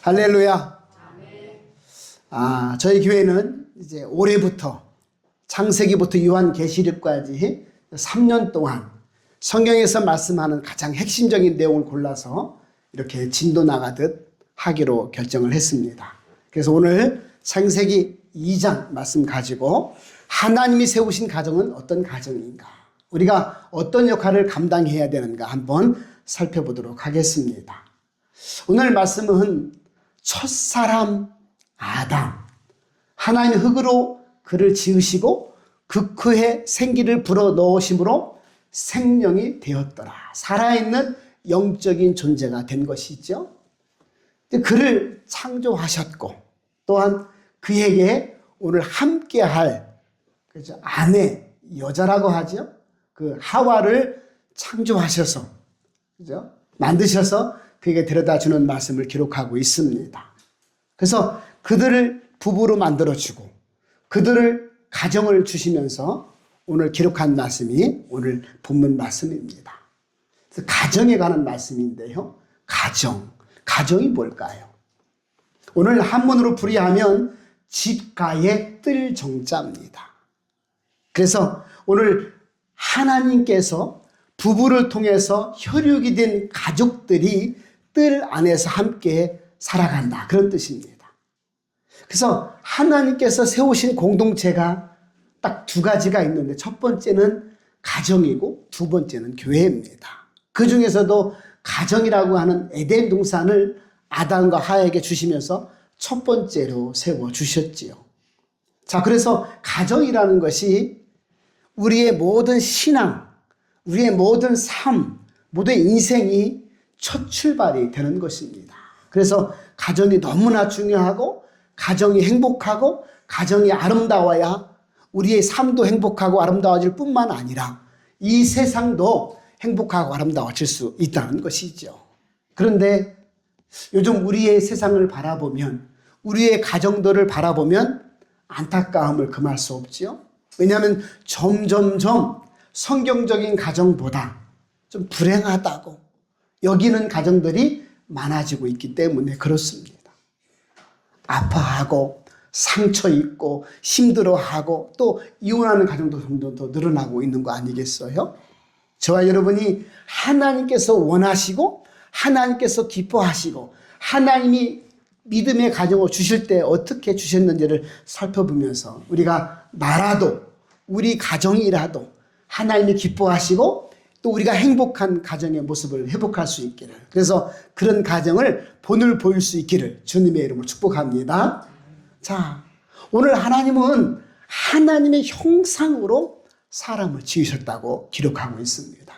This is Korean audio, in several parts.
할렐루야. 저희 교회는 이제 올해부터 창세기부터 요한계시록까지 3년 동안 성경에서 말씀하는 가장 핵심적인 내용을 골라서 이렇게 진도 나가듯 하기로 결정을 했습니다. 그래서 오늘 창세기 2장 말씀 가지고 하나님이 세우신 가정은 어떤 가정인가, 우리가 어떤 역할을 감당해야 되는가 한번 살펴보도록 하겠습니다. 오늘 말씀은 첫사람 아담, 하나님 흙으로 그를 지으시고 그 크에 생기를 불어넣으심으로 생명이 되었더라. 살아있는 영적인 존재가 된 것이죠. 그를 창조하셨고 또한 그에게 오늘 함께할 그죠? 아내, 여자라고 하죠. 그 하와를 창조하셔서 그죠? 만드셔서 그에게 데려다주는 말씀을 기록하고 있습니다. 그래서 그들을 부부로 만들어주고 그들을 가정을 주시면서 오늘 기록한 말씀이 오늘 본문 말씀입니다. 그래서 가정에 관한 말씀인데요. 가정이 뭘까요? 오늘 한문으로 풀이하면 집가의 뜰 정자입니다. 그래서 오늘 하나님께서 부부를 통해서 혈육이 된 가족들이 뜰 안에서 함께 살아간다, 그런 뜻입니다. 그래서 하나님께서 세우신 공동체가 딱 두 가지가 있는데 첫 번째는 가정이고 두 번째는 교회입니다. 그 중에서도 가정이라고 하는 에덴 동산을 아담과 하와에게 주시면서 첫 번째로 세워주셨지요. 자, 그래서 가정이라는 것이 우리의 모든 신앙, 우리의 모든 삶, 모든 인생이 첫 출발이 되는 것입니다. 그래서 가정이 너무나 중요하고 가정이 행복하고 가정이 아름다워야 우리의 삶도 행복하고 아름다워질 뿐만 아니라 이 세상도 행복하고 아름다워질 수 있다는 것이죠. 그런데 요즘 우리의 세상을 바라보면, 우리의 가정들을 바라보면 안타까움을 금할 수 없지요. 왜냐하면 점점점 성경적인 가정보다 좀 불행하다고 여기는 가정들이 많아지고 있기 때문에 그렇습니다. 아파하고 상처 입고 힘들어하고 또 이혼하는 가정도 점점 더 늘어나고 있는 거 아니겠어요? 저와 여러분이 하나님께서 원하시고 하나님께서 기뻐하시고 하나님이 믿음의 가정을 주실 때 어떻게 주셨는지를 살펴보면서 우리가 나라도 우리 가정이라도 하나님이 기뻐하시고 또 우리가 행복한 가정의 모습을 회복할 수 있기를, 그래서 그런 가정을 본을 보일 수 있기를 주님의 이름으로 축복합니다. 자, 오늘 하나님은 하나님의 형상으로 사람을 지으셨다고 기록하고 있습니다.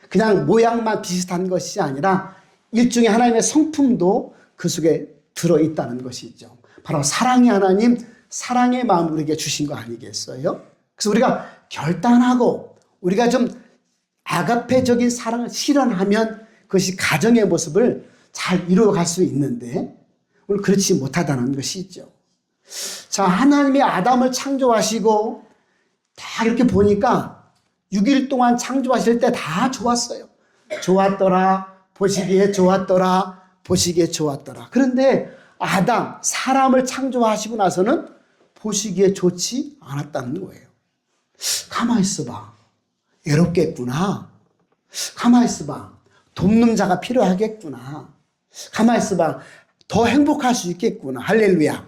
그냥 모양만 비슷한 것이 아니라 일종의 하나님의 성품도 그 속에 들어있다는 것이죠. 바로 사랑의 하나님, 사랑의 마음을 우리에게 주신 거 아니겠어요? 그래서 우리가 결단하고 우리가 좀 아가페적인 사랑을 실현하면 그것이 가정의 모습을 잘 이루어갈 수 있는데 오늘 그렇지 못하다는 것이죠. 자, 하나님이 아담을 창조하시고 다 이렇게 보니까 6일 동안 창조하실 때 다 좋았어요. 좋았더라, 보시기에 좋았더라, 보시기에 좋았더라. 그런데 아담, 사람을 창조하시고 나서는 보시기에 좋지 않았다는 거예요. 가만히 있어봐. 외롭겠구나. 가만히 있어봐. 돕는 자가 필요하겠구나. 가만히 있어봐. 더 행복할 수 있겠구나. 할렐루야.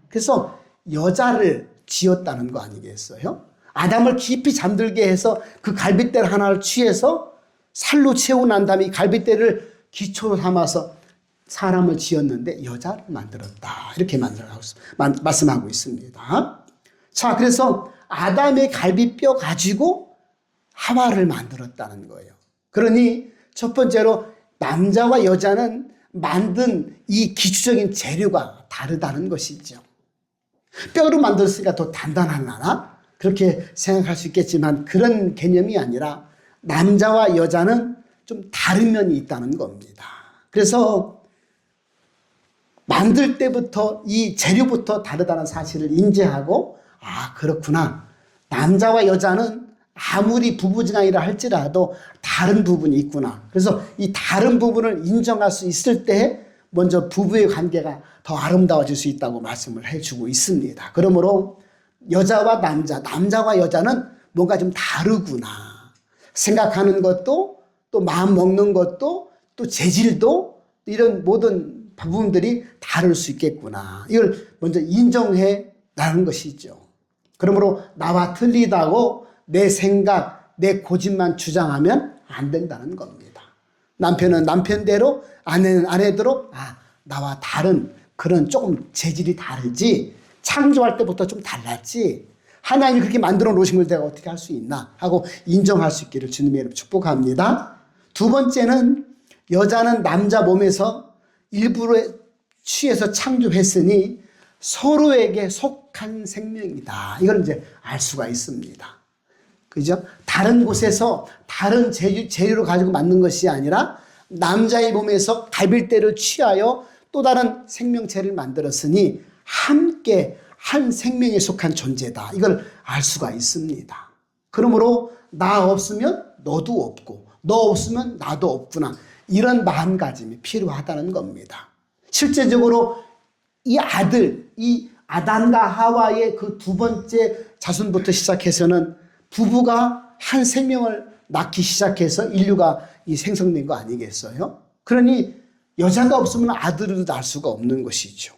그래서 여자를 지었다는 거 아니겠어요? 아담을 깊이 잠들게 해서 그 갈빗대를 하나를 취해서 살로 채우고 난 다음에 이 갈빗대를 기초로 삼아서 사람을 지었는데 여자를 만들었다. 이렇게 말씀하고 있습니다. 자, 그래서 아담의 갈빗뼈 가지고 하와를 만들었다는 거예요. 그러니 첫 번째로 남자와 여자는 만든 이 기초적인 재료가 다르다는 것이죠. 뼈로 만들었으니까 더 단단하나? 그렇게 생각할 수 있겠지만 그런 개념이 아니라 남자와 여자는 좀 다른 면이 있다는 겁니다. 그래서 만들 때부터 이 재료부터 다르다는 사실을 인지하고, 아, 그렇구나. 남자와 여자는 아무리 부부지간이라 할지라도 다른 부분이 있구나. 그래서 이 다른 부분을 인정할 수 있을 때 먼저 부부의 관계가 더 아름다워질 수 있다고 말씀을 해주고 있습니다. 그러므로 여자와 남자와 여자는 뭔가 좀 다르구나. 생각하는 것도 또 마음 먹는 것도 또 재질도 이런 모든 부분들이 다를 수 있겠구나. 이걸 먼저 인정해 나가는 것이죠. 그러므로 나와 틀리다고 내 생각, 내 고집만 주장하면 안 된다는 겁니다. 남편은 남편대로, 아내는 아내대로, 나와 다른 그런 조금 재질이 다르지, 창조할 때부터 좀 달랐지, 하나님이 그렇게 만들어 놓으신 걸 내가 어떻게 할 수 있나 하고 인정할 수 있기를 주님의 이름으로 축복합니다. 두 번째는 여자는 남자 몸에서 일부러 취해서 창조했으니 서로에게 속한 생명이다. 이걸 이제 알 수가 있습니다. 그죠? 다른 곳에서 다른 재료를 가지고 만든 것이 아니라 남자의 몸에서 갈빗대를 취하여 또 다른 생명체를 만들었으니 함께 한 생명에 속한 존재다. 이걸 알 수가 있습니다. 그러므로 나 없으면 너도 없고 너 없으면 나도 없구나. 이런 마음가짐이 필요하다는 겁니다. 실제적으로 이 아들, 이 아담과 하와의 그 두 번째 자손부터 시작해서는 부부가 한 생명을 낳기 시작해서 인류가 생성된 거 아니겠어요? 그러니 여자가 없으면 아들을 낳을 수가 없는 것이죠.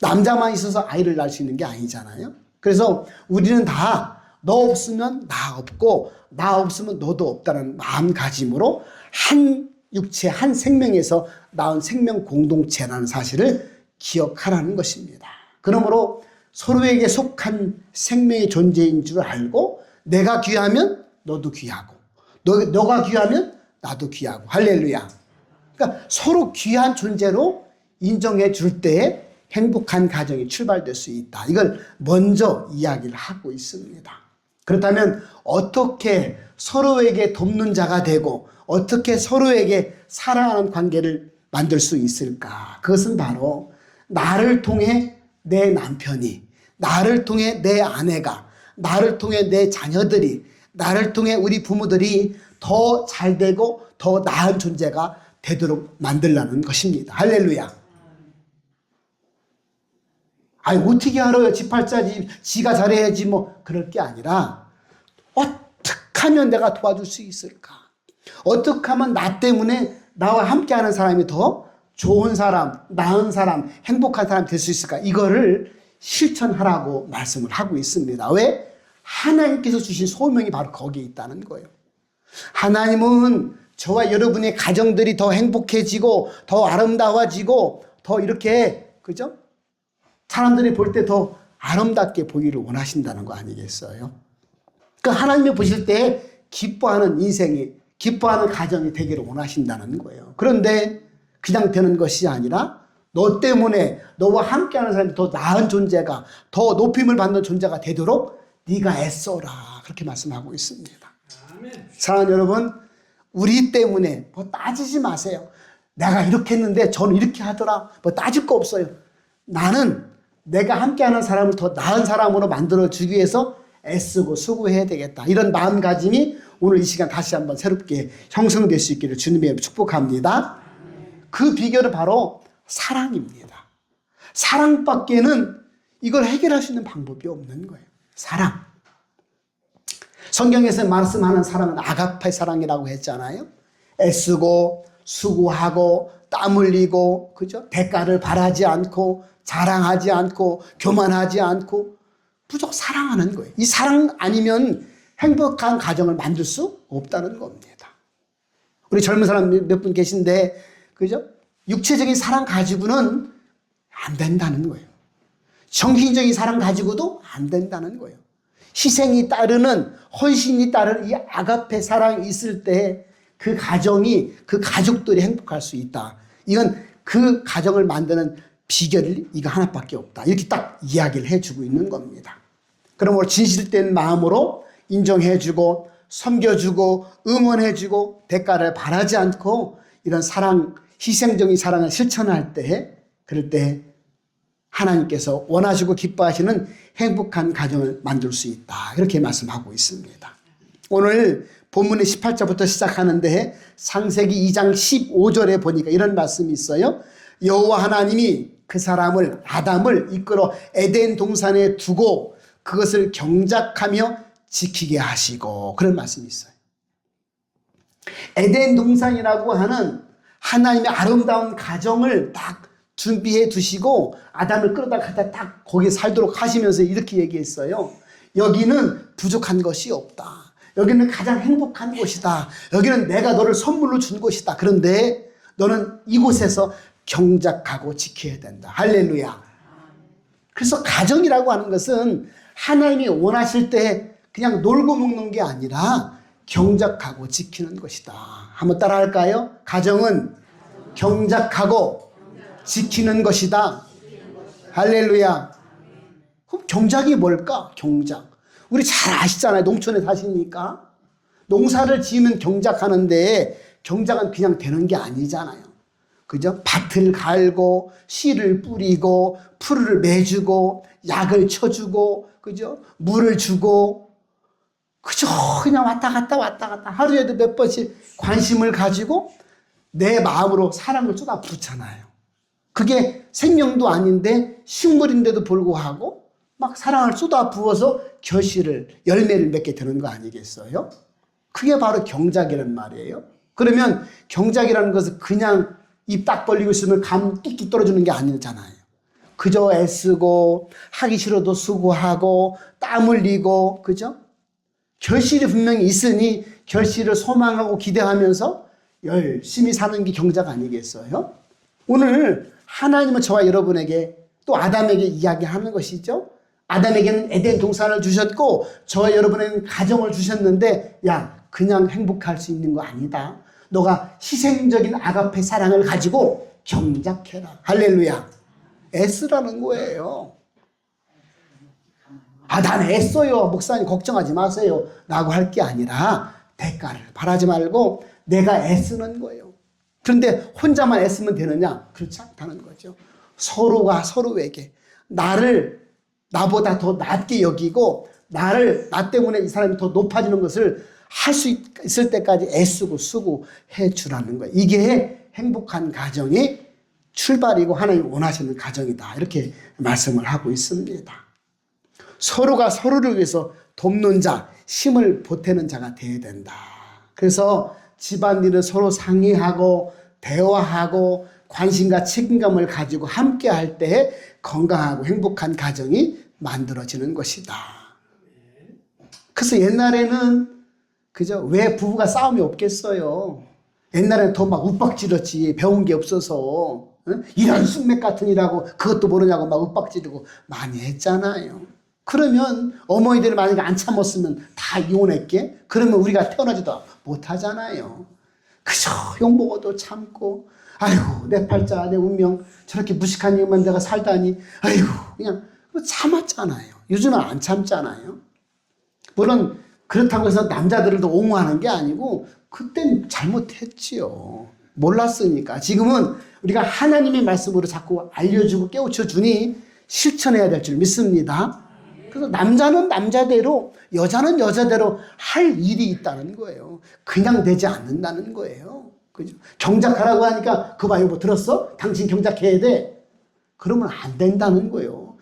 남자만 있어서 아이를 낳을 수 있는 게 아니잖아요. 그래서 우리는 다 너 없으면 나 없고 나 없으면 너도 없다는 마음가짐으로 한 육체 한 생명에서 낳은 생명 공동체라는 사실을 기억하라는 것입니다. 그러므로 서로에게 속한 생명의 존재인 줄 알고 내가 귀하면 너도 귀하고 너가 귀하면 나도 귀하고 할렐루야. 그러니까 서로 귀한 존재로 인정해 줄 때에 행복한 가정이 출발될 수 있다. 이걸 먼저 이야기를 하고 있습니다. 그렇다면 어떻게 서로에게 돕는 자가 되고 어떻게 서로에게 사랑하는 관계를 만들 수 있을까? 그것은 바로 나를 통해 내 남편이, 나를 통해 내 아내가, 나를 통해 내 자녀들이, 나를 통해 우리 부모들이 더 잘 되고 더 나은 존재가 되도록 만들라는 것입니다. 할렐루야. 어떻게 알아요? 지팔자지, 지가 잘해야지 뭐 그럴 게 아니라 어떻게 하면 내가 도와줄 수 있을까? 어떻게 하면 나 때문에 나와 함께하는 사람이 더 좋은 사람, 나은 사람, 행복한 사람 될 수 있을까? 이거를 실천하라고 말씀을 하고 있습니다. 왜? 하나님께서 주신 소명이 바로 거기에 있다는 거예요. 하나님은 저와 여러분의 가정들이 더 행복해지고 더 아름다워지고 더 이렇게, 그죠? 사람들이 볼 때 더 아름답게 보기를 원하신다는 거 아니겠어요? 그 하나님이 보실 때 기뻐하는 인생이, 기뻐하는 가정이 되기를 원하신다는 거예요. 그런데 그냥 되는 것이 아니라 너 때문에 너와 함께하는 사람이 더 나은 존재가, 더 높임을 받는 존재가 되도록 네가 애써라. 그렇게 말씀하고 있습니다. 아멘. 사랑하는 여러분, 우리 때문에 뭐 따지지 마세요. 내가 이렇게 했는데 저는 이렇게 하더라. 뭐 따질 거 없어요. 나는 내가 함께하는 사람을 더 나은 사람으로 만들어주기 위해서 애쓰고 수고해야 되겠다. 이런 마음가짐이 오늘 이 시간 다시 한번 새롭게 형성될 수 있기를 주님의 축복합니다. 그 비결은 바로 사랑입니다. 사랑밖에는 이걸 해결할 수 있는 방법이 없는 거예요. 사랑. 성경에서 말씀하는 사랑은 아가페 사랑이라고 했잖아요. 애쓰고 수고하고 땀 흘리고, 그죠? 대가를 바라지 않고 자랑하지 않고 교만하지 않고 무조건 사랑하는 거예요. 이 사랑 아니면 행복한 가정을 만들 수 없다는 겁니다. 우리 젊은 사람 몇 분 계신데, 그죠? 육체적인 사랑 가지고는 안 된다는 거예요. 정신적인 사랑 가지고도 안 된다는 거예요. 희생이 따르는, 헌신이 따르는 이 아가페 사랑이 있을 때 그 가정이, 그 가족들이 행복할 수 있다. 이건 그 가정을 만드는 비결이 이거 하나밖에 없다. 이렇게 딱 이야기를 해주고 있는 겁니다. 그러므로 진실된 마음으로 인정해주고 섬겨주고 응원해주고 대가를 바라지 않고 이런 사랑, 희생적인 사랑을 실천할 때, 그럴 때 하나님께서 원하시고 기뻐하시는 행복한 가정을 만들 수 있다. 이렇게 말씀하고 있습니다. 오늘 본문의 18절부터 시작하는데 창세기 2장 15절에 보니까 이런 말씀이 있어요. 여호와 하나님이 그 사람을 아담을 이끌어 에덴 동산에 두고 그것을 경작하며 지키게 하시고 그런 말씀이 있어요. 에덴 동산이라고 하는 하나님의 아름다운 가정을 딱 준비해 두시고 아담을 끌어다 갖다 딱 거기에 살도록 하시면서 이렇게 얘기했어요. 여기는 부족한 것이 없다. 여기는 가장 행복한 곳이다. 여기는 내가 너를 선물로 준 곳이다. 그런데 너는 이곳에서 경작하고 지켜야 된다. 할렐루야. 그래서 가정이라고 하는 것은 하나님이 원하실 때 그냥 놀고 먹는 게 아니라 경작하고 지키는 것이다. 한번 따라 할까요? 가정은 경작하고 지키는 것이다. 할렐루야. 그럼 경작이 뭘까? 경작. 우리 잘 아시잖아요. 농촌에 사시니까. 농사를 지으면 경작하는데 경작은 그냥 되는 게 아니잖아요. 그죠? 밭을 갈고 씨를 뿌리고 풀을 매주고 약을 쳐주고 그죠? 물을 주고 그죠? 그냥 왔다 갔다 하루에도 몇 번씩 관심을 가지고 내 마음으로 사랑을 쏟아붓잖아요. 그게 생명도 아닌데 식물인데도 불구하고 막 사랑을 쏟아부어서 결실을 열매를 맺게 되는 거 아니겠어요? 그게 바로 경작이란 말이에요. 그러면 경작이라는 것은 그냥 입 딱 벌리고 있으면 감 뚝뚝 떨어지는 게 아니잖아요. 그저 애쓰고 하기 싫어도 수고하고 땀 흘리고 그죠? 결실이 분명히 있으니 결실을 소망하고 기대하면서 열심히 사는 게 경작 아니겠어요? 오늘 하나님은 저와 여러분에게 또 아담에게 이야기하는 것이죠. 아담에게는 에덴 동산을 주셨고 저와 여러분에게는 가정을 주셨는데 야 그냥 행복할 수 있는 거 아니다. 너가 희생적인 아가페 사랑을 가지고 경작해라. 할렐루야. 애쓰라는 거예요. 아, 난 애써요. 목사님 걱정하지 마세요. 라고 할 게 아니라 대가를 바라지 말고 내가 애쓰는 거예요. 그런데 혼자만 애쓰면 되느냐? 그렇지 않다는 거죠. 서로가 서로에게 나보다 더 낮게 여기고 나 때문에 이 사람이 더 높아지는 것을 할 수 있을 때까지 애쓰고 쓰고 해주라는 거예요. 이게 행복한 가정이 출발이고 하나님이 원하시는 가정이다. 이렇게 말씀을 하고 있습니다. 서로가 서로를 위해서 돕는 자, 힘을 보태는 자가 되어야 된다. 그래서 집안일을 서로 상의하고 대화하고 관심과 책임감을 가지고 함께 할 때 건강하고 행복한 가정이 만들어지는 것이다. 그래서 옛날에는 그죠? 왜 부부가 싸움이 없겠어요? 옛날에는 더 막 윽박지렀지. 배운 게 없어서. 응? 이런 쑥맥 같은 이라고 그것도 모르냐고 막 윽박지르고 많이 했잖아요. 그러면 어머니들이 만약에 안 참았으면 다 이혼했게? 그러면 우리가 태어나지도 못하잖아요. 그저 욕먹어도 참고 아이고 내 팔자 내 운명 저렇게 무식한 이유만 내가 살다니 아이고 그냥 참았잖아요. 요즘은 안 참잖아요. 물론 그렇다고 해서 남자들도 옹호하는 게 아니고 그땐 잘못했지요. 몰랐으니까. 지금은 우리가 하나님의 말씀으로 자꾸 알려주고 깨우쳐 주니 실천해야 될 줄 믿습니다. 그래서 남자는 남자대로 여자는 여자대로 할 일이 있다는 거예요. 그냥 되지 않는다는 거예요. 그죠? 경작하라고 하니까 그 봐요 뭐 들었어? 당신 경작해야 돼. 그러면 안 된다는 거예요.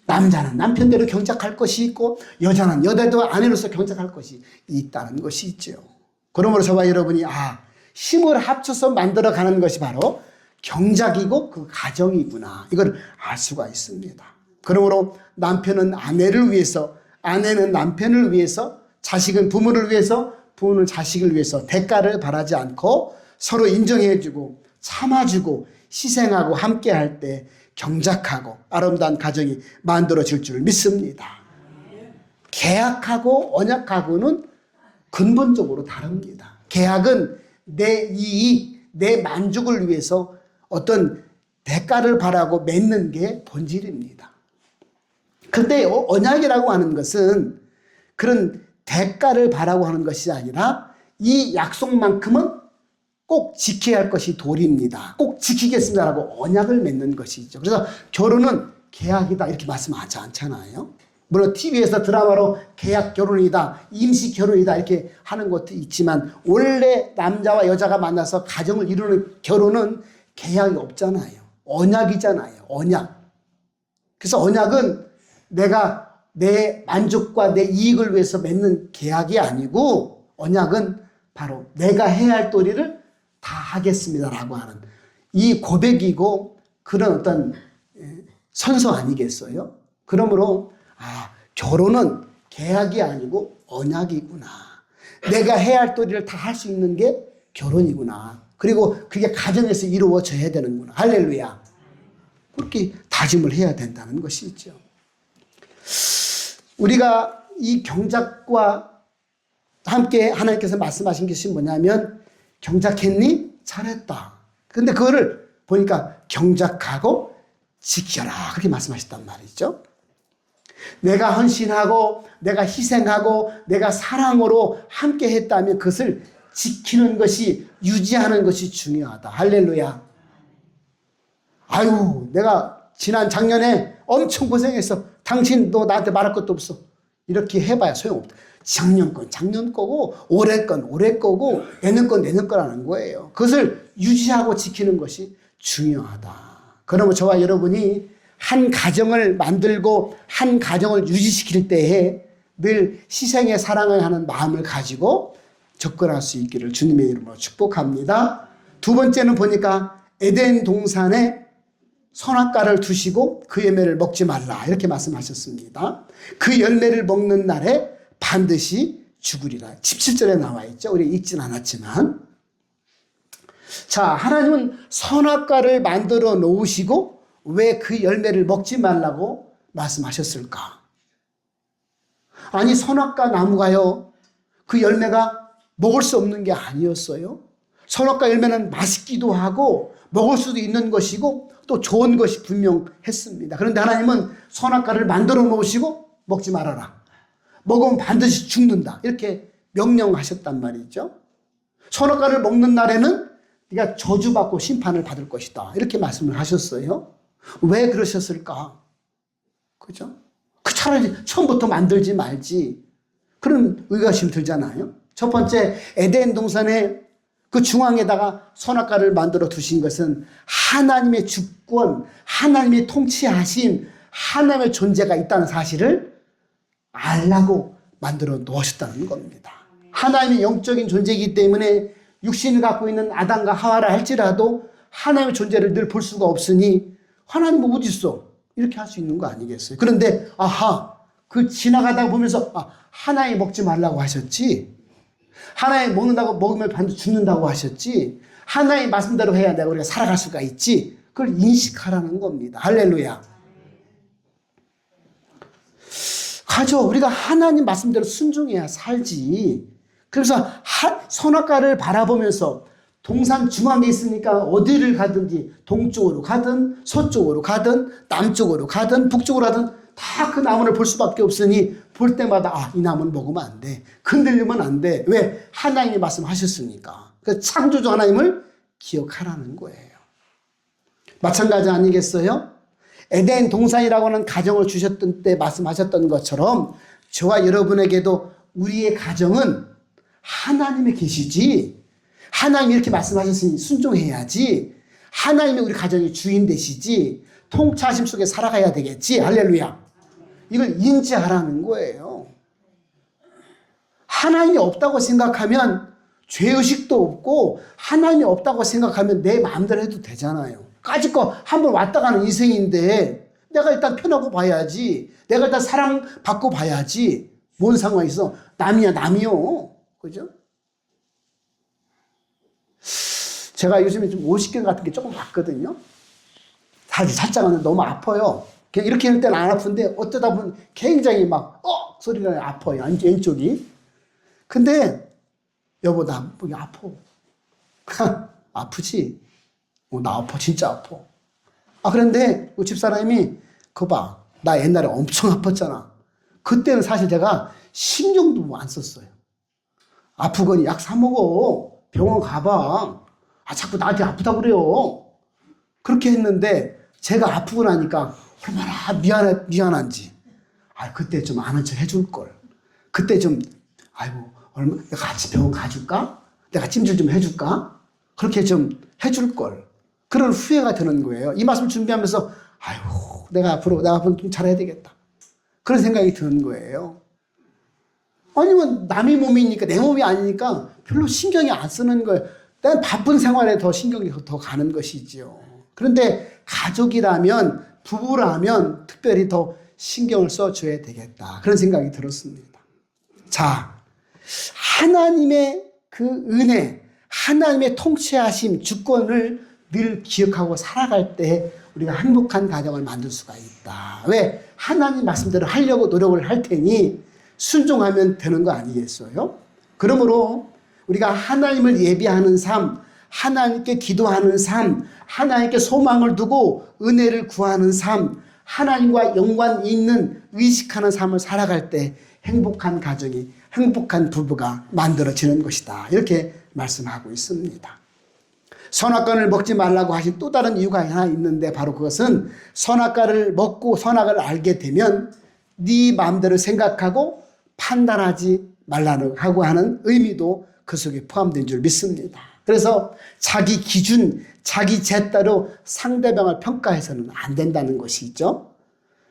남자는 남편대로 경작할 것이 있고 여자는 여자도 아내로서 경작할 것이 있다는 것이 있죠. 그러므로 저와 여러분이 힘을 합쳐서 만들어가는 것이 바로 경작이고 그 가정이구나. 이걸 알 수가 있습니다. 그러므로 남편은 아내를 위해서 아내는 남편을 위해서 자식은 부모를 위해서 부모는 자식을 위해서 대가를 바라지 않고 서로 인정해주고 참아주고 희생하고 함께할 때 경작하고 아름다운 가정이 만들어질 줄 믿습니다. 계약하고 언약하고는 근본적으로 다릅니다. 계약은 내 이익, 내 만족을 위해서 어떤 대가를 바라고 맺는 게 본질입니다. 그런데 언약이라고 하는 것은 그런 대가를 바라고 하는 것이 아니라 이 약속만큼은 꼭 지켜야 할 것이 도리입니다. 꼭 지키겠습니다라고 언약을 맺는 것이죠. 그래서 결혼은 계약이다 이렇게 말씀하지 않잖아요. 물론 TV에서 드라마로 계약 결혼이다, 임시 결혼이다 이렇게 하는 것도 있지만 원래 남자와 여자가 만나서 가정을 이루는 결혼은 계약이 없잖아요. 언약이잖아요. 언약. 그래서 언약은 내가 내 만족과 내 이익을 위해서 맺는 계약이 아니고 언약은 바로 내가 해야 할 도리를 다 하겠습니다라고 하는 이 고백이고 그런 어떤 선서 아니겠어요? 그러므로 결혼은 계약이 아니고 언약이구나. 내가 해야 할 도리를 다 할 수 있는 게 결혼이구나. 그리고 그게 가정에서 이루어져야 되는구나. 할렐루야. 그렇게 다짐을 해야 된다는 것이죠. 우리가 이 경작과 함께 하나님께서 말씀하신 것이 뭐냐면 경작했니? 잘했다. 근데 그거를 보니까 경작하고 지켜라. 그렇게 말씀하셨단 말이죠. 내가 헌신하고 내가 희생하고 내가 사랑으로 함께 했다면 그것을 지키는 것이 유지하는 것이 중요하다. 할렐루야. 아유 내가 지난 작년에 엄청 고생했어. 당신도 나한테 말할 것도 없어. 이렇게 해봐야 소용없다. 작년 건 작년 거고 올해 건 올해 거고 내년 건 내년 거라는 거예요. 그것을 유지하고 지키는 것이 중요하다. 그러면 저와 여러분이 한 가정을 만들고 한 가정을 유지시킬 때에 늘 희생의 사랑을 하는 마음을 가지고 접근할 수 있기를 주님의 이름으로 축복합니다. 두 번째는 보니까 에덴 동산에 선악과를 두시고 그 열매를 먹지 말라 이렇게 말씀하셨습니다. 그 열매를 먹는 날에 반드시 죽으리라. 17절에 나와 있죠. 우리 읽진 않았지만. 자, 하나님은 선악과를 만들어 놓으시고 왜 그 열매를 먹지 말라고 말씀하셨을까? 아니 선악과 나무가요. 그 열매가 먹을 수 없는 게 아니었어요. 선악과 열매는 맛있기도 하고 먹을 수도 있는 것이고 또 좋은 것이 분명했습니다. 그런데 하나님은 선악과를 만들어 놓으시고 먹지 말아라. 먹으면 반드시 죽는다. 이렇게 명령하셨단 말이죠. 선악과를 먹는 날에는 네가 저주받고 심판을 받을 것이다. 이렇게 말씀을 하셨어요. 왜 그러셨을까? 그죠? 그 차라리 처음부터 만들지 말지. 그런 의구심 들잖아요. 첫 번째 에덴 동산에 그 중앙에다가 선악과를 만들어 두신 것은 하나님의 주권, 하나님의 통치하심, 하나님의 존재가 있다는 사실을 알라고 만들어 놓으셨다는 겁니다. 하나님의 영적인 존재이기 때문에 육신을 갖고 있는 아담과 하와라 할지라도 하나님의 존재를 늘 볼 수가 없으니 하나님은 어디 있어? 이렇게 할 수 있는 거 아니겠어요? 그런데 그 지나가다가 보면서 하나님 먹지 말라고 하셨지. 하나님 먹으면 반드시 죽는다고 하셨지. 하나님 말씀대로 해야 내가 우리가 살아갈 수가 있지. 그걸 인식하라는 겁니다. 할렐루야. 가죠. 우리가 하나님 말씀대로 순종해야 살지. 그래서 선악과를 바라보면서 동산 중앙에 있으니까 어디를 가든지 동쪽으로 가든 서쪽으로 가든 남쪽으로 가든 북쪽으로 가든 다 그 나무를 볼 수밖에 없으니 볼 때마다 이 나무는 먹으면 안 돼. 흔들리면 안 돼. 왜? 하나님이 말씀하셨으니까. 그 창조주 하나님을 기억하라는 거예요. 마찬가지 아니겠어요? 에덴 동산이라고 하는 가정을 주셨던 때 말씀하셨던 것처럼 저와 여러분에게도 우리의 가정은 하나님의 계시지. 하나님이 이렇게 말씀하셨으니 순종해야지. 하나님이 우리 가정의 주인 되시지. 통치하심 속에 살아가야 되겠지. 할렐루야. 이걸 인지하라는 거예요. 하나님이 없다고 생각하면 죄의식도 없고 하나님이 없다고 생각하면 내 마음대로 해도 되잖아요. 까짓거 한번 왔다 가는 인생인데 내가 일단 편하고 봐야지. 내가 일단 사랑받고 봐야지. 뭔 상관이 있어? 남이야 남이요. 그죠? 제가 요즘에 좀 오십견 같은 게 조금 왔거든요. 사실 살짝은 너무 아파요. 그냥 이렇게 할 때는 안 아픈데 어쩌다 보면 굉장히 막 소리가 아파요. 왼쪽이. 근데 여보 나 여기 아파. 아프지? 나 아파. 진짜 아파. 그런데 그 집사람이 그거 봐. 나 옛날에 엄청 아팠잖아. 그때는 사실 제가 신경도 안 썼어요. 아프거니 약 사 먹어. 병원 가봐. 자꾸 나한테 아프다고 그래요. 그렇게 했는데 제가 아프고 나니까 얼마나 미안한지. 그때 좀 아는 척 해줄 걸. 그때 좀 내가 같이 병원 가줄까? 내가 찜질 좀 해줄까? 그렇게 좀 해줄 걸. 그런 후회가 드는 거예요. 이 말씀 준비하면서 아이고 내가 앞으로 좀 잘해야 되겠다. 그런 생각이 드는 거예요. 아니면 남의 몸이니까 내 몸이 아니니까 별로 신경이 안 쓰는 거예요. 난 바쁜 생활에 더 신경이 더 가는 것이지요. 그런데 가족이라면 부부라면 특별히 더 신경을 써줘야 되겠다. 그런 생각이 들었습니다. 자, 하나님의 그 은혜, 하나님의 통치하심, 주권을 늘 기억하고 살아갈 때 우리가 행복한 가정을 만들 수가 있다. 왜? 하나님 말씀대로 하려고 노력을 할 테니 순종하면 되는 거 아니겠어요? 그러므로 우리가 하나님을 예비하는 삶, 하나님께 기도하는 삶, 하나님께 소망을 두고 은혜를 구하는 삶, 하나님과 연관 있는 의식하는 삶을 살아갈 때 행복한 가정이, 행복한 부부가 만들어지는 것이다. 이렇게 말씀하고 있습니다. 선악과를 먹지 말라고 하신 또 다른 이유가 하나 있는데 바로 그것은 선악과를 먹고 선악을 알게 되면 네 마음대로 생각하고 판단하지 말라고 하는 의미도 그 속에 포함된 줄 믿습니다. 그래서 자기 기준, 자기 죄따로 상대방을 평가해서는 안 된다는 것이죠.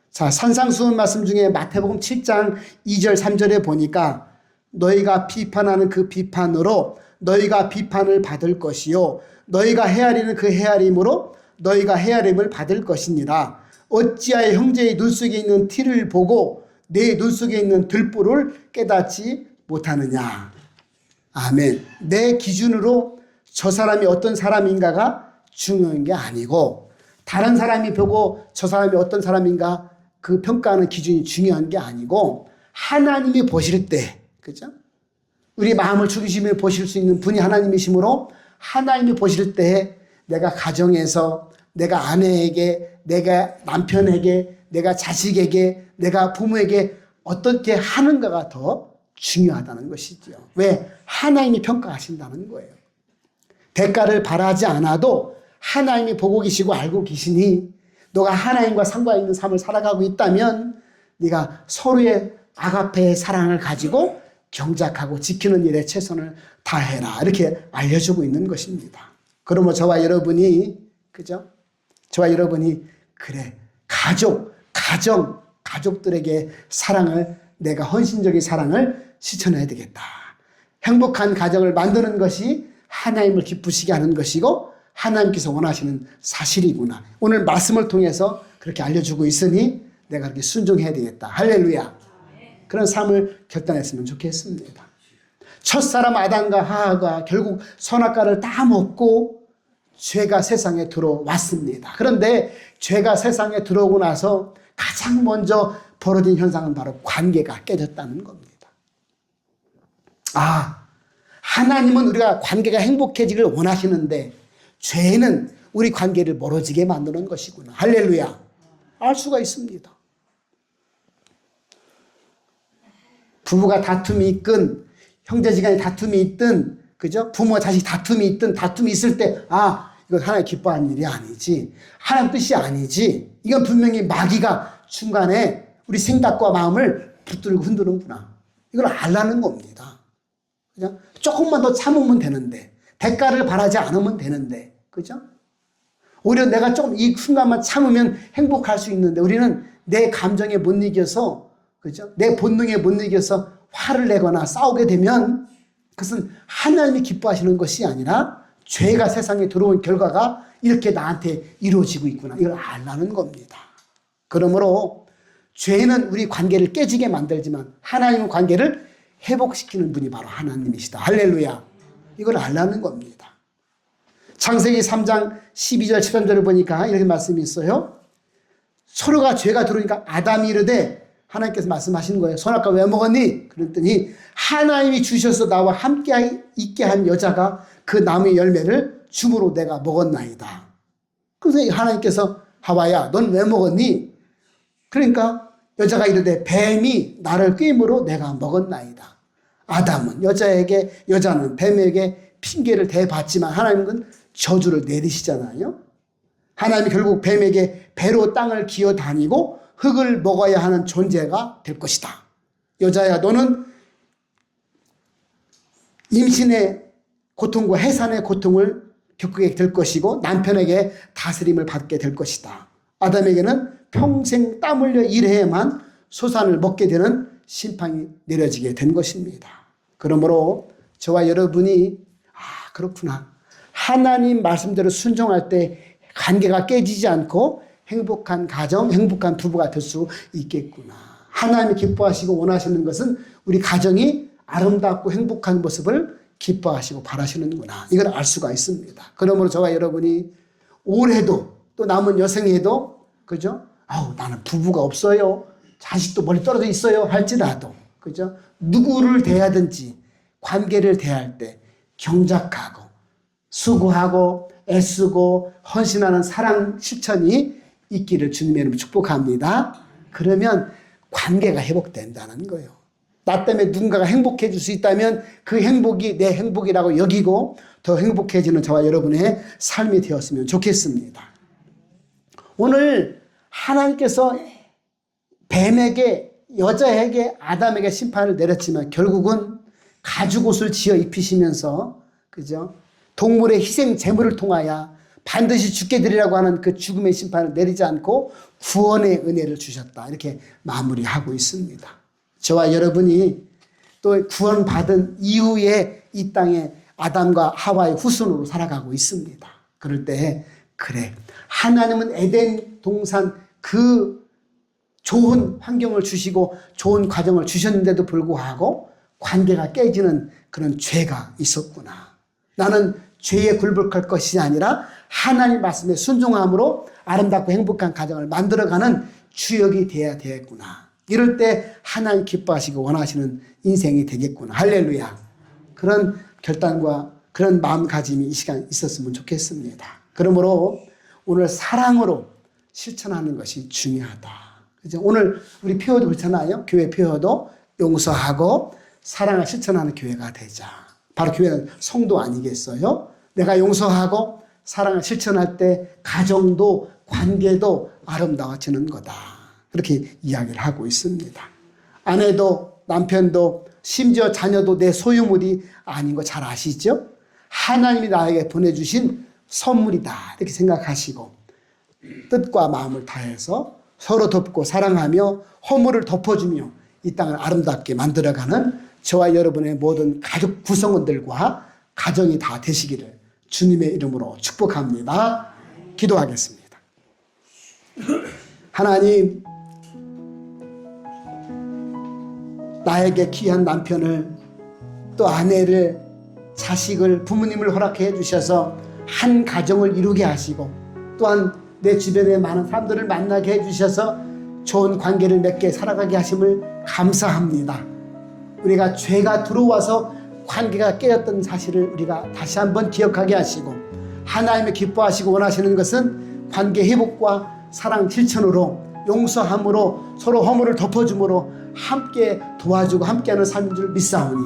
자, 산상수훈 말씀 중에 마태복음 7장 2절 3절에 보니까 너희가 비판하는 그 비판으로 너희가 비판을 받을 것이요 너희가 헤아리는 그 헤아림으로 너희가 헤아림을 받을 것이니라. 어찌하여 형제의 눈 속에 있는 티를 보고 내 눈 속에 있는 들보를 깨닫지 못하느냐. 아멘. 내 기준으로 저 사람이 어떤 사람인가가 중요한 게 아니고 다른 사람이 보고 저 사람이 어떤 사람인가 그 평가하는 기준이 중요한 게 아니고 하나님이 보실 때, 그죠? 우리 마음을 중심에 보실 수 있는 분이 하나님이시므로 하나님이 보실 때 내가 가정에서 내가 아내에게, 내가 남편에게, 내가 자식에게, 내가 부모에게 어떻게 하는가가 더 중요하다는 것이죠. 왜? 하나님이 평가하신다는 거예요. 대가를 바라지 않아도 하나님이 보고 계시고 알고 계시니 너가 하나님과 상관있는 삶을 살아가고 있다면 네가 서로의 아가페의 사랑을 가지고 경작하고 지키는 일에 최선을 다해라. 이렇게 알려주고 있는 것입니다. 그러면 저와 여러분이, 그죠? 저와 여러분이, 그래, 가족들에게 사랑을, 내가 헌신적인 사랑을 실천해야 되겠다. 행복한 가정을 만드는 것이 하나님을 기쁘시게 하는 것이고 하나님께서 원하시는 사실이구나. 오늘 말씀을 통해서 그렇게 알려주고 있으니 내가 그렇게 순종해야 되겠다. 할렐루야. 그런 삶을 결단했으면 좋겠습니다. 첫사람 아담과 하와가 결국 선악과를 다 먹고 죄가 세상에 들어왔습니다. 그런데 죄가 세상에 들어오고 나서 가장 먼저 벌어진 현상은 바로 관계가 깨졌다는 겁니다. 아, 하나님은 우리가 관계가 행복해지길 원하시는데 죄는 우리 관계를 멀어지게 만드는 것이구나. 할렐루야. 알 수가 있습니다. 부부가 다툼이 있건 형제지간에 다툼이 있든, 그죠? 부모 자식 다툼이 있든, 다툼이 있을 때 이건 하나님 기뻐하는 일이 아니지, 하나님 뜻이 아니지, 이건 분명히 마귀가 중간에 우리 생각과 마음을 붙들고 흔드는구나, 이걸 알라는 겁니다. 그죠? 조금만 더 참으면 되는데, 대가를 바라지 않으면 되는데, 그죠? 오히려 내가 조금 이 순간만 참으면 행복할 수 있는데 우리는 내 감정에 못 이겨서, 그죠? 내 본능에 못 이겨서 화를 내거나 싸우게 되면 그것은 하나님이 기뻐하시는 것이 아니라 죄가 세상에 들어온 결과가 이렇게 나한테 이루어지고 있구나. 이걸 알라는 겁니다. 그러므로 죄는 우리 관계를 깨지게 만들지만 하나님은 관계를 회복시키는 분이 바로 하나님이시다. 할렐루야. 이걸 알라는 겁니다. 창세기 3장 12절 13절을 보니까 이렇게 말씀이 있어요. 서로가 죄가 들어오니까 아담이 이르되, 하나님께서 말씀하시는 거예요. 선악과 왜 먹었니? 그랬더니 하나님이 주셔서 나와 함께 있게 한 여자가 그 나무의 열매를 줌으로 내가 먹었나이다. 그래서 하나님께서 하와야 넌 왜 먹었니? 그러니까 여자가 이르되 뱀이 나를 꾀임으로 내가 먹었나이다. 아담은 여자는 뱀에게 핑계를 대봤지만 하나님은 저주를 내리시잖아요. 하나님이 결국 뱀에게 배로 땅을 기어 다니고 흙을 먹어야 하는 존재가 될 것이다. 여자야, 너는 임신의 고통과 해산의 고통을 겪게 될 것이고 남편에게 다스림을 받게 될 것이다. 아담에게는 평생 땀 흘려 일해야만 소산을 먹게 되는 심판이 내려지게 된 것입니다. 그러므로 저와 여러분이 그렇구나. 하나님 말씀대로 순종할 때 관계가 깨지지 않고 행복한 가정, 행복한 부부가 될 수 있겠구나. 하나님이 기뻐하시고 원하시는 것은 우리 가정이 아름답고 행복한 모습을 기뻐하시고 바라시는구나. 이걸 알 수가 있습니다. 그러므로 저와 여러분이 올해도 또 남은 여생에도 그죠? 나는 부부가 없어요. 자식도 멀리 떨어져 있어요. 할지라도 그죠? 누구를 대하든지 관계를 대할 때 경작하고 수고하고 애쓰고 헌신하는 사랑 실천이 있기를 주님의 이름으로 축복합니다. 그러면 관계가 회복된다는 거예요. 나 때문에 누군가가 행복해질 수 있다면 그 행복이 내 행복이라고 여기고 더 행복해지는 저와 여러분의 삶이 되었으면 좋겠습니다. 오늘 하나님께서 뱀에게, 여자에게, 아담에게 심판을 내렸지만 결국은 가죽옷을 지어 입히시면서 그죠? 동물의 희생 제물을 통하여 반드시 죽게 되리라고 하는 그 죽음의 심판을 내리지 않고 구원의 은혜를 주셨다. 이렇게 마무리하고 있습니다. 저와 여러분이 또 구원받은 이후에 이 땅에 아담과 하와의 후손으로 살아가고 있습니다. 그럴 때 그래, 하나님은 에덴 동산 그 좋은 환경을 주시고 좋은 과정을 주셨는데도 불구하고 관계가 깨지는 그런 죄가 있었구나. 나는 죄에 굴복할 것이 아니라 하나님 말씀에 순종함으로 아름답고 행복한 가정을 만들어가는 주역이 되어야 되겠구나. 이럴 때 하나님 기뻐하시고 원하시는 인생이 되겠구나. 할렐루야. 그런 결단과 그런 마음가짐이 이 시간 있었으면 좋겠습니다. 그러므로 오늘 사랑으로 실천하는 것이 중요하다. 그죠? 오늘 우리 표어도 그렇잖아요. 교회 표어도 용서하고 사랑을 실천하는 교회가 되자. 바로 교회는 성도 아니겠어요? 내가 용서하고 사랑을 실천할 때 가정도 관계도 아름다워지는 거다. 그렇게 이야기를 하고 있습니다. 아내도 남편도 심지어 자녀도 내 소유물이 아닌 거 잘 아시죠? 하나님이 나에게 보내주신 선물이다. 이렇게 생각하시고 뜻과 마음을 다해서 서로 돕고 사랑하며 허물을 덮어주며 이 땅을 아름답게 만들어가는 저와 여러분의 모든 가족 구성원들과 가정이 다 되시기를 주님의 이름으로 축복합니다. 기도하겠습니다. 하나님, 나에게 귀한 남편을 또 아내를 자식을 부모님을 허락해 주셔서 한 가정을 이루게 하시고 또한 내 주변에 많은 사람들을 만나게 해주셔서 좋은 관계를 맺게 살아가게 하심을 감사합니다. 우리가 죄가 들어와서 관계가 깨졌던 사실을 우리가 다시 한번 기억하게 하시고 하나님이 기뻐하시고 원하시는 것은 관계 회복과 사랑 실천으로 용서함으로 서로 허물을 덮어줌으로 함께 도와주고 함께하는 삶인 줄 믿사오니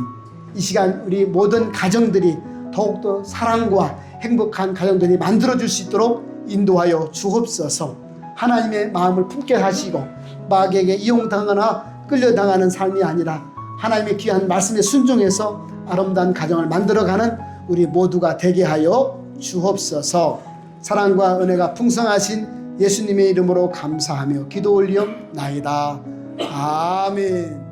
이 시간 우리 모든 가정들이 더욱더 사랑과 행복한 가정들이 만들어질 수 있도록 인도하여 주옵소서. 하나님의 마음을 품게 하시고 마귀에게 이용당하거나 끌려당하는 삶이 아니라 하나님의 귀한 말씀에 순종해서 아름다운 가정을 만들어가는 우리 모두가 되게 하여 주옵소서. 사랑과 은혜가 풍성하신 예수님의 이름으로 감사하며 기도 올리옵나이다. 아멘.